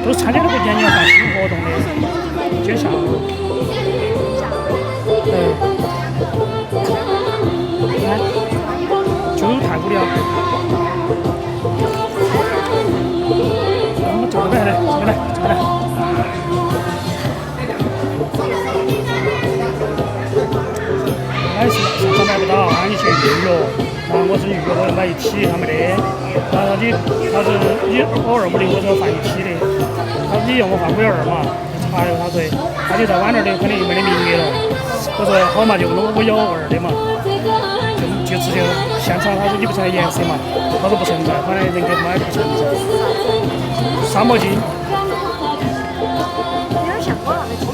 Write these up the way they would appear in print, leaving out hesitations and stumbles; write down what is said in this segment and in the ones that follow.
都是参加那个年年饭新活动的，接下午。你看，就有太无聊。我们这边来，这边来，这边来。上买不到，让你去预约。然后我是预约，我要买一体，他没得。然后你偶尔没得，我就放一体的。你用我放5.2嘛，茶油他说，他就在碗那儿的，肯定没得名额了。我说好嘛，就弄5.2的嘛，就直接现场他说你不存在颜色嘛，他说不存在，反正人家买不存在。3毛斤。有点像我那个，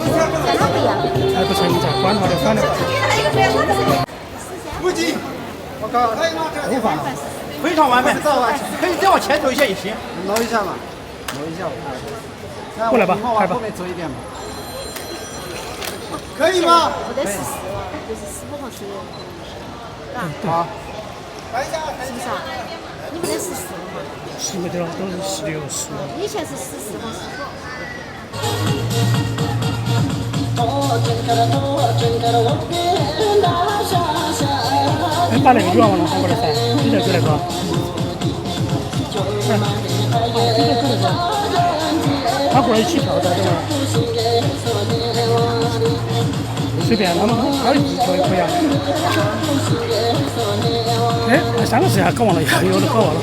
在哪不一样？还不存在，管他的，反正。5斤，我搞欧饭，非常完美，可以再往前走一些也行，捞一下嘛，捞一下。过来吧，开吧。后面走一点嘛，可以吗？不得14，就是15和10。好。是不是啊？你不得14了嘛10个点都是16、15。以前是14和15。你把那个软往那放过来噻，你再给那个。你再给那个。他过来一起跳的，对吧？随便，他们他一跳也可以啊。哎，那3个字还搞忘了，有的搞忘了。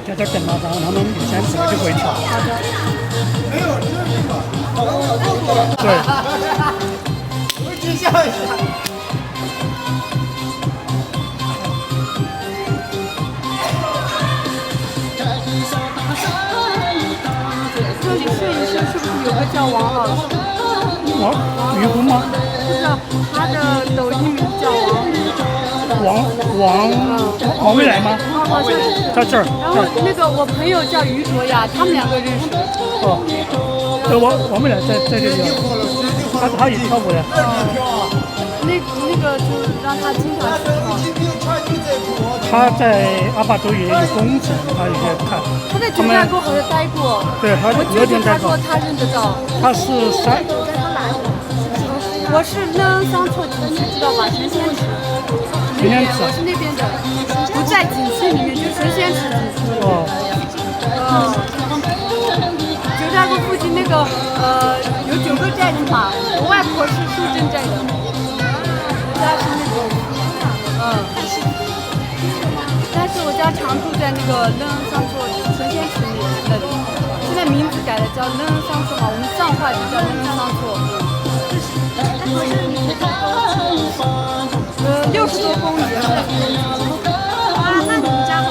在这儿等嘛，然后他们先自己就会跳。对。我记下一下。这里摄影师是不是有个叫王老师？于公吗？不是，他的抖音名叫王未来吗？好像是。在这儿。然后那个我朋友叫于卓雅，他们2个认识。哦。王未来在这里，他也跳过的。那个就是让他经常去跳。他在阿坝州也有工程，他也在看。他在九寨沟好像待过。对，他我舅舅他说他认得到。他是我是嫩桑错景区，知道吧？神仙池。我是那边的，不在景区里面，就神仙池景区。哦。九寨沟附近那个有9个寨子嘛，我外婆是树镇寨的，我家是那种但是我家常住在那个嫩桑错神仙池那里，现在名字改了叫嫩桑错嘛，我们藏话就叫嫩桑错。60多公里。那你们家好。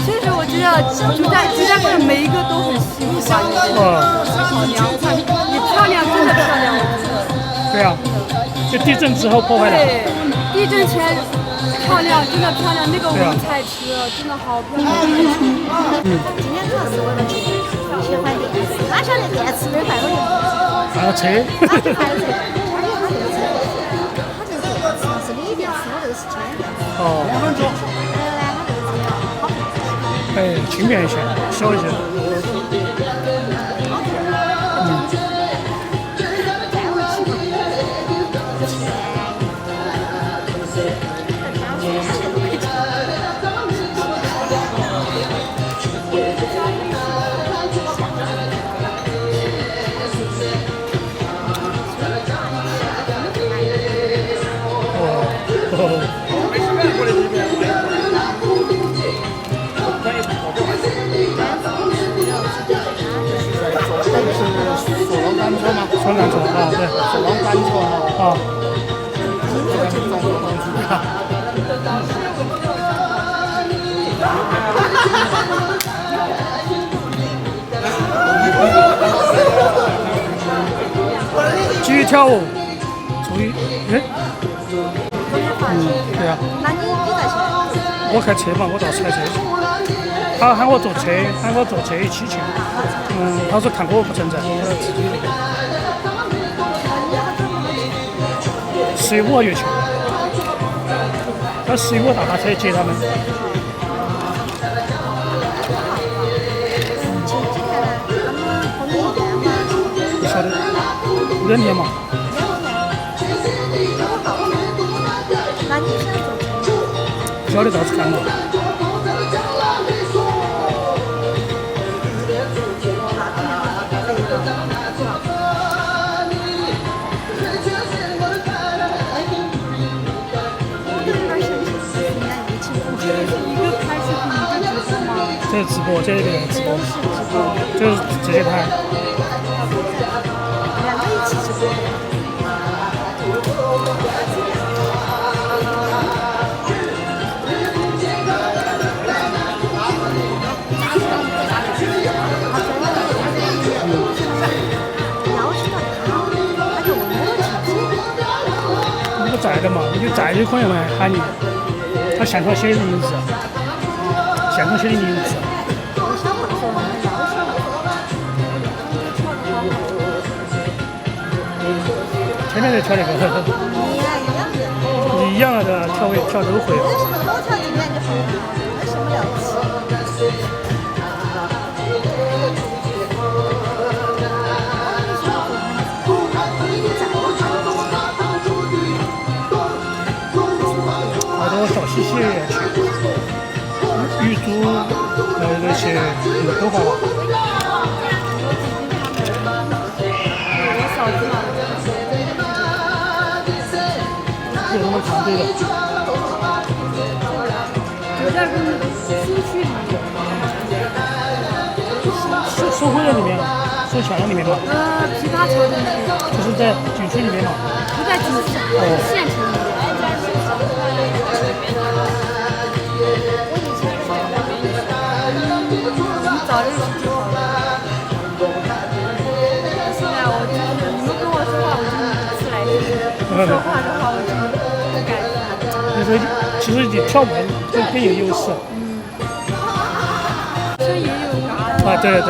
其实我觉得九寨沟的每一个都很幸福啊，好凉快，你漂亮真的漂亮，我觉得。对啊，就地震之后破坏了。对，地震前漂亮，真的漂亮，那个五彩池真的好漂亮。今天主要是为了去喜欢电池，哪晓得电池没坏了就。还有车。还有车。是锂电池，我这个是氢电池。哦。2分钟。它这个是好。哎，轻便一些，小一些。索朗干车吗？索朗干车啊，对，索朗干车啊。啊。继续跳舞，注意，哎，对啊。那你在去？我开车嘛，我到开车去。他喊我坐车，喊我坐车一起去。他说看我不存在，他自己15个月去。他15个大巴车接他们。不晓得，2年嘛。那你想做车？不晓得到处看嘛。这是直播，这边直播，就是直接拍。两个一起直播。你不在的嘛，你就在就可能会喊你，他现场写的名字，现场写的名字。天天在跳那个，一样的跳都会。为什么我跳几遍就好了？有什么了不起？好多小西西也去，玉珠还有那些都好玩。有什么团队的？有点跟苏区里面。收会的里面，收钱的里面吗？皮卡丘的那个。就是在景区里面嘛。不在景区，县城里面。早认识就好了。现在我就是你们跟我说话，我就每次来听。说话的话，我就不敢。你说，其实你跳舞更有优势。这也有啥？啊，对对。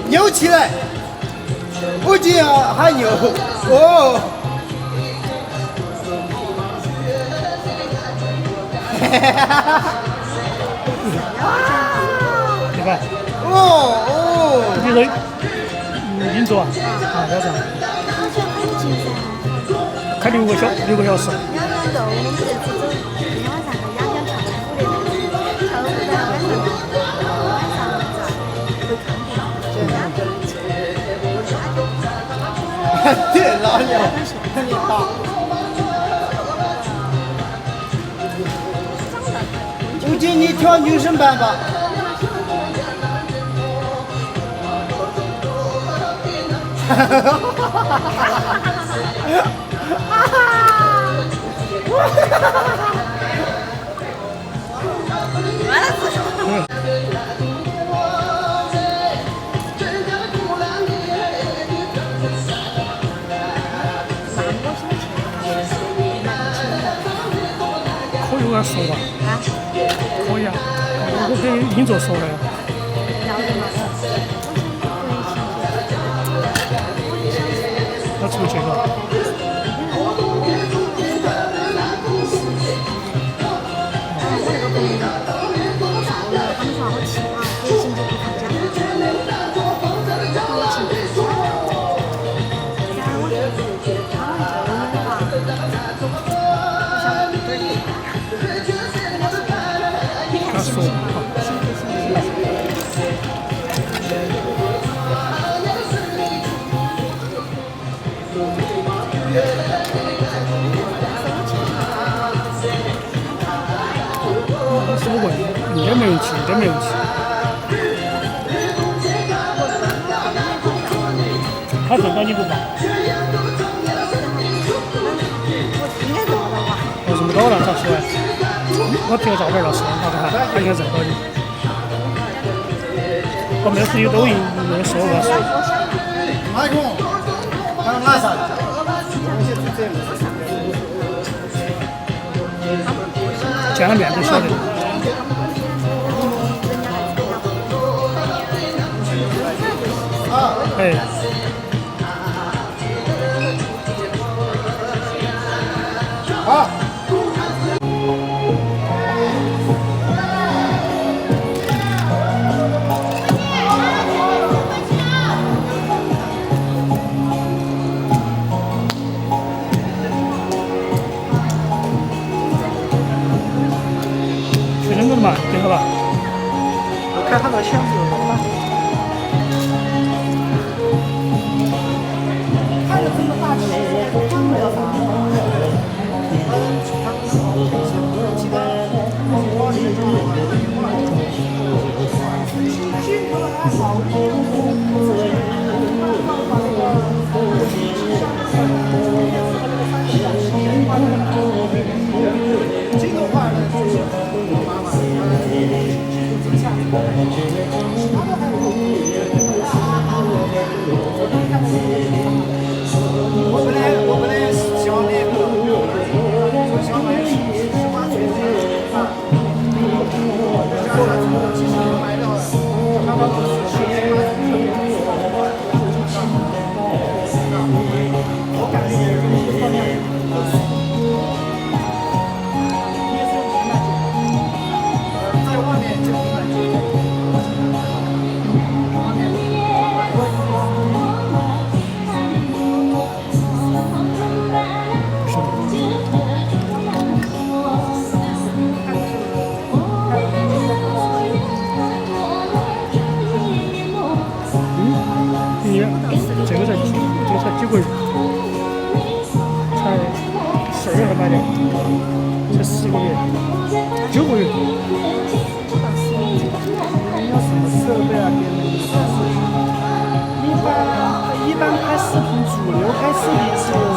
扭起来，不仅还扭哦。对吧？哦，你说，银座啊，要这样。开6个小时。羊羊豆，我们这次走，今天晚上和羊羊唱舞的那个，跳舞在晚上会看的。对，老娘你好。吴京，你跳女生班吧。哈哈哈哈哈！可以有点熟吧？可以啊，我给银座说了呀。要出去了。真没运气，真没运气。他挣到你不报？应该挣到吧？我挣不到了，咋说呀？我贴个照片了，是他应该挣到你。我没是有抖音没说过。哪种？还有哪啥？见了面就晓得。哎。好。学生哥的嘛，对好吧？我看他的箱子有多大。看着这么大，其实根本要啥？这个话呢，就是我妈妈，我本来是希望那个，希望买18岁的啊，然后他最后其实买到了，他把我是我感觉这方面。在外面就很难接。这个才几个月，才12月份买的，才10个月，9个月。你要什么设备啊？一般拍视频，主流拍视频是索尼，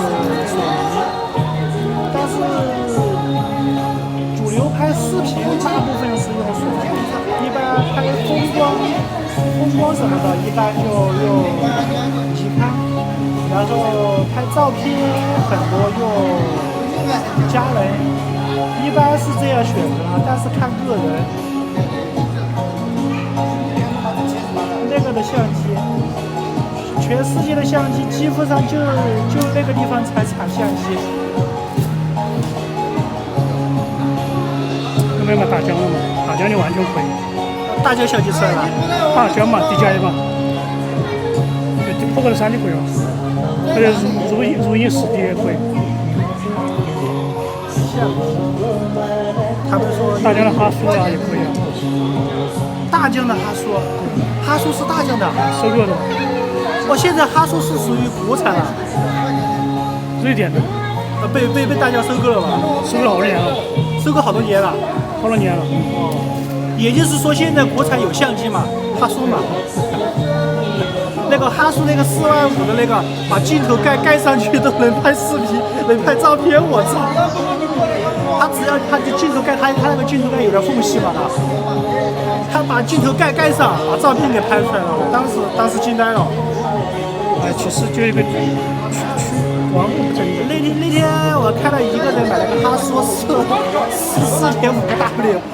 但是主流拍视频大部分是用索尼，一般拍风光什么的，一般就用尼康，然后拍照片很多用佳能，一般是这样选择，但是看个人。那个的相机，全世界的相机几乎上就那个地方才产相机。有没有嘛大疆了嘛？大疆的完全可以。大疆相机出来了。大疆嘛，DJI 嘛，就不过3的贵了，或者如影视的也可以。他们说大疆的哈苏啊也可以啊。大疆的哈苏，哈苏是大疆的，收购的。现在哈苏是属于国产了，瑞典的。被大疆收购了吧？收购了好多年了。收购好多年了。好多年了。也就是说，现在国产有相机嘛，哈苏嘛，那个哈苏那个4万5的那个，把镜头盖上去都能拍视频，能拍照片，我操！他只要他的镜头盖，他那个镜头盖有点缝隙嘛，他把镜头盖上，把照片给拍出来了，我当时惊呆了。哎，其实就一个光真的。那天我看到一个人买了个哈苏4.5W，